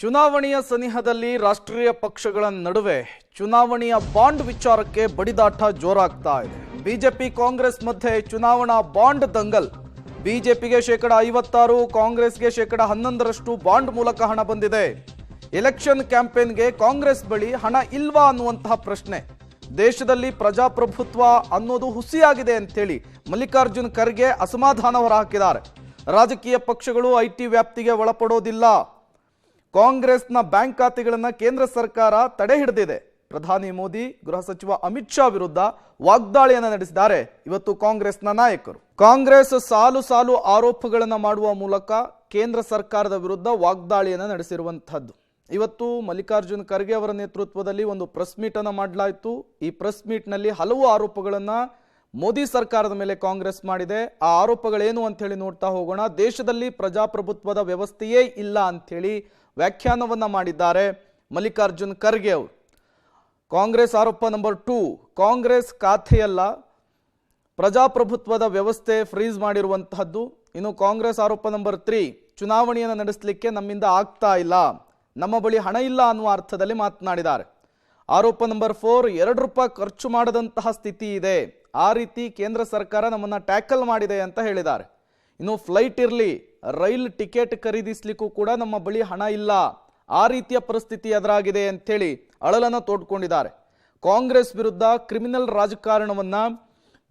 ಚುನಾವಣೆಯ ಸನಿಹದಲ್ಲಿ ರಾಷ್ಟ್ರೀಯ ಪಕ್ಷಗಳ ನಡುವೆ ಚುನಾವಣೆಯ ಬಾಂಡ್ ವಿಚಾರಕ್ಕೆ ಬಡಿದಾಟ ಜೋರಾಗ್ತಾ ಇದೆ. ಬಿಜೆಪಿ ಕಾಂಗ್ರೆಸ್ ಮಧ್ಯೆ ಚುನಾವಣಾ ಬಾಂಡ್ ದಂಗಲ್. ಬಿಜೆಪಿಗೆ 56%, ಕಾಂಗ್ರೆಸ್ಗೆ 11% ಬಾಂಡ್ ಮೂಲಕ ಹಣ ಬಂದಿದೆ. ಎಲೆಕ್ಷನ್ ಕ್ಯಾಂಪೇನ್ಗೆ ಕಾಂಗ್ರೆಸ್ ಬಳಿ ಹಣ ಇಲ್ವಾ ಅನ್ನುವಂತಹ ಪ್ರಶ್ನೆ. ದೇಶದಲ್ಲಿ ಪ್ರಜಾಪ್ರಭುತ್ವ ಅನ್ನೋದು ಹುಸಿಯಾಗಿದೆ ಅಂತೇಳಿ ಮಲ್ಲಿಕಾರ್ಜುನ್ ಖರ್ಗೆ ಅಸಮಾಧಾನ ಹೊರಹಾಕಿದ್ದಾರೆ. ರಾಜಕೀಯ ಪಕ್ಷಗಳು ಐಟಿ ವ್ಯಾಪ್ತಿಗೆ ಒಳಪಡೋದಿಲ್ಲ. ಕಾಂಗ್ರೆಸ್ನ ಬ್ಯಾಂಕ್ ಖಾತೆಗಳನ್ನು ಕೇಂದ್ರ ಸರ್ಕಾರ ತಡೆ ಹಿಡಿದಿದೆ. ಪ್ರಧಾನಿ ಮೋದಿ ಗೃಹ ಸಚಿವ ಅಮಿತ್ ಶಾ ವಿರುದ್ಧ ವಾಗ್ದಾಳಿಯನ್ನು ನಡೆಸಿದ್ದಾರೆ ಇವತ್ತು ಕಾಂಗ್ರೆಸ್ನ ನಾಯಕರು. ಕಾಂಗ್ರೆಸ್ ಸಾಲು ಸಾಲು ಆರೋಪಗಳನ್ನು ಮಾಡುವ ಮೂಲಕ ಕೇಂದ್ರ ಸರ್ಕಾರದ ವಿರುದ್ಧ ವಾಗ್ದಾಳಿಯನ್ನು ನಡೆಸಿರುವಂತಹದ್ದು. ಇವತ್ತು ಮಲ್ಲಿಕಾರ್ಜುನ್ ಖರ್ಗೆ ಅವರ ನೇತೃತ್ವದಲ್ಲಿ ಒಂದು ಪ್ರೆಸ್ ಮೀಟ್ ಅನ್ನು ಮಾಡಲಾಯಿತು. ಈ ಪ್ರೆಸ್ ಮೀಟ್ ನಲ್ಲಿ ಹಲವು ಆರೋಪಗಳನ್ನು ಮೋದಿ ಸರ್ಕಾರದ ಮೇಲೆ ಕಾಂಗ್ರೆಸ್ ಮಾಡಿದೆ. ಆ ಆರೋಪಗಳೇನು ಅಂತ ಹೇಳಿ ನೋಡ್ತಾ ಹೋಗೋಣ. ದೇಶದಲ್ಲಿ ಪ್ರಜಾಪ್ರಭುತ್ವದ ವ್ಯವಸ್ಥೆಯೇ ಇಲ್ಲ ಅಂಥೇಳಿ ವ್ಯಾಖ್ಯಾನವನ್ನ ಮಾಡಿದ್ದಾರೆ ಮಲ್ಲಿಕಾರ್ಜುನ್ ಖರ್ಗೆ ಅವರು. ಕಾಂಗ್ರೆಸ್ ಆರೋಪ ನಂಬರ್ 2, ಕಾಂಗ್ರೆಸ್ ಖಾತೆಯಲ್ಲ ಪ್ರಜಾಪ್ರಭುತ್ವದ ವ್ಯವಸ್ಥೆ ಫ್ರೀಸ್ ಮಾಡಿರುವಂತಹದ್ದು. ಇನ್ನು ಕಾಂಗ್ರೆಸ್ ಆರೋಪ ನಂಬರ್ 3, ಚುನಾವಣೆಯನ್ನು ನಡೆಸಲಿಕ್ಕೆ ನಮ್ಮಿಂದ ಆಗ್ತಾ ಇಲ್ಲ, ನಮ್ಮ ಬಳಿ ಹಣ ಇಲ್ಲ ಅನ್ನುವ ಅರ್ಥದಲ್ಲಿ ಮಾತನಾಡಿದ್ದಾರೆ. ಆರೋಪ ನಂಬರ್ 4, 2 ರೂಪಾಯಿ ಖರ್ಚು ಮಾಡದಂತಹ ಸ್ಥಿತಿ ಇದೆ, ಆ ರೀತಿ ಕೇಂದ್ರ ಸರ್ಕಾರ ನಮ್ಮನ್ನ ಟ್ಯಾಕಲ್ ಮಾಡಿದೆ ಅಂತ ಹೇಳಿದ್ದಾರೆ. ಇನ್ನು ಫ್ಲೈಟ್ ಇರಲಿ, ರೈಲ್ ಟಿಕೆಟ್ ಖರೀದಿಸಲಿಕ್ಕೂ ಕೂಡ ನಮ್ಮ ಬಳಿ ಹಣ ಇಲ್ಲ, ಆ ರೀತಿಯ ಪರಿಸ್ಥಿತಿ ಎದುರಾಗಿದೆ ಅಂತೇಳಿ ಅಳಲನ್ನು ತೋಡ್ಕೊಂಡಿದ್ದಾರೆ. ಕಾಂಗ್ರೆಸ್ ವಿರುದ್ಧ ಕ್ರಿಮಿನಲ್ ರಾಜಕಾರಣವನ್ನ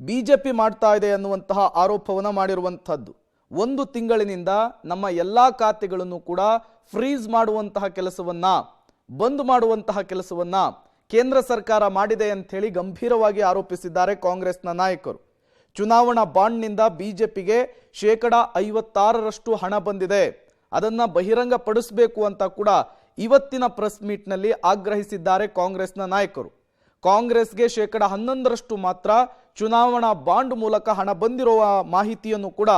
ಬಿಜೆಪಿ ಮಾಡ್ತಾ ಇದೆ ಅನ್ನುವಂತಹ ಆರೋಪವನ್ನ ಮಾಡಿರುವಂತಹದ್ದು. 1 ತಿಂಗಳಿನಿಂದ ನಮ್ಮ ಎಲ್ಲಾ ಖಾತೆಗಳನ್ನು ಕೂಡ ಫ್ರೀಸ್ ಮಾಡುವಂತಹ ಕೆಲಸವನ್ನ, ಬಂದ್ ಮಾಡುವಂತಹ ಕೆಲಸವನ್ನ ಕೇಂದ್ರ ಸರ್ಕಾರ ಮಾಡಿದೆ ಅಂತ ಹೇಳಿ ಗಂಭೀರವಾಗಿ ಆರೋಪಿಸಿದ್ದಾರೆ ಕಾಂಗ್ರೆಸ್ನ ನಾಯಕರು. ಚುನಾವಣಾ ಬಾಂಡ್ನಿಂದ ಬಿಜೆಪಿಗೆ 56% ಹಣ ಬಂದಿದೆ, ಅದನ್ನ ಬಹಿರಂಗ ಪಡಿಸಬೇಕು ಅಂತ ಕೂಡ ಇವತ್ತಿನ ಪ್ರೆಸ್ ಮೀಟ್ ನಲ್ಲಿ ಆಗ್ರಹಿಸಿದ್ದಾರೆ ಕಾಂಗ್ರೆಸ್ನ ನಾಯಕರು. ಕಾಂಗ್ರೆಸ್ಗೆ 11% ಮಾತ್ರ ಚುನಾವಣಾ ಬಾಂಡ್ ಮೂಲಕ ಹಣ ಬಂದಿರುವ ಮಾಹಿತಿಯನ್ನು ಕೂಡ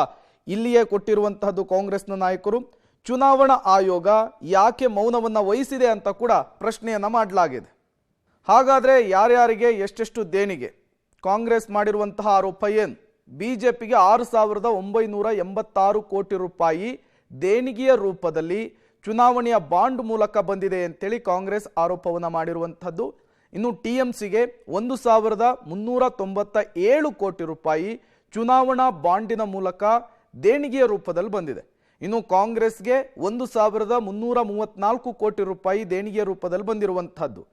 ಇಲ್ಲಿಯೇ ಕೊಟ್ಟಿರುವಂತಹದ್ದು ಕಾಂಗ್ರೆಸ್ನ ನಾಯಕರು. ಚುನಾವಣಾ ಆಯೋಗ ಯಾಕೆ ಮೌನವನ್ನ ವಹಿಸಿದೆ ಅಂತ ಕೂಡ ಪ್ರಶ್ನೆಯನ್ನ ಮಾಡಲಾಗಿದೆ. ಹಾಗಾದ್ರೆ ಯಾರ್ಯಾರಿಗೆ ಎಷ್ಟೆಷ್ಟು ದೇಣಿಗೆ? ಕಾಂಗ್ರೆಸ್ ಮಾಡಿರುವಂತಹ ಆರೋಪ ಏನು? ಬಿಜೆಪಿಗೆ 6,986 ಕೋಟಿ ರೂಪಾಯಿ ದೇಣಿಗೆಯ ರೂಪದಲ್ಲಿ ಚುನಾವಣೆಯ ಬಾಂಡ್ ಮೂಲಕ ಬಂದಿದೆ ಅಂತೇಳಿ ಕಾಂಗ್ರೆಸ್ ಆರೋಪವನ್ನು ಮಾಡಿರುವಂಥದ್ದು. ಇನ್ನು ಟಿಎಂಸಿಗೆ 1,397 ಕೋಟಿ ರೂಪಾಯಿ ಚುನಾವಣಾ ಬಾಂಡಿನ ಮೂಲಕ ದೇಣಿಗೆಯ ರೂಪದಲ್ಲಿ ಬಂದಿದೆ. ಇನ್ನು ಕಾಂಗ್ರೆಸ್ಗೆ 1,334 ಕೋಟಿ ರೂಪಾಯಿ ದೇಣಿಗೆಯ ರೂಪದಲ್ಲಿ ಬಂದಿರುವಂತಹದ್ದು.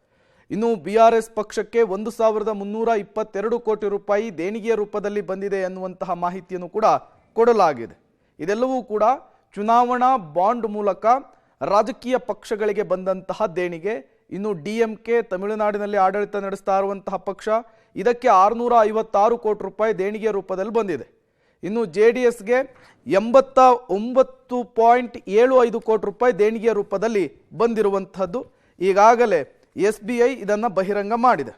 ಇನ್ನು BRS ಪಕ್ಷಕ್ಕೆ 1,322 ಕೋಟಿ ರೂಪಾಯಿ ದೇಣಿಗೆಯ ರೂಪದಲ್ಲಿ ಬಂದಿದೆ ಎನ್ನುವಂತಹ ಮಾಹಿತಿಯನ್ನು ಕೂಡ ಕೊಡಲಾಗಿದೆ. ಇದೆಲ್ಲವೂ ಕೂಡ ಚುನಾವಣಾ ಬಾಂಡ್ ಮೂಲಕ ರಾಜಕೀಯ ಪಕ್ಷಗಳಿಗೆ ಬಂದಂತಹ ದೇಣಿಗೆ. ಇನ್ನು DMK ತಮಿಳುನಾಡಿನಲ್ಲಿ ಆಡಳಿತ ನಡೆಸ್ತಾ ಇರುವಂತಹ ಪಕ್ಷ, ಇದಕ್ಕೆ 656 ಕೋಟಿ ರೂಪಾಯಿ ದೇಣಿಗೆಯ ರೂಪದಲ್ಲಿ ಬಂದಿದೆ. ಇನ್ನು JDSಗೆ 89.75 ಕೋಟಿ ರೂಪಾಯಿ ದೇಣಿಗೆಯ ರೂಪದಲ್ಲಿ ಬಂದಿರುವಂತಹದ್ದು. ಈಗಾಗಲೇ SBI ಇದನ್ನು ಬಹಿರಂಗ ಮಾಡಿದೆ.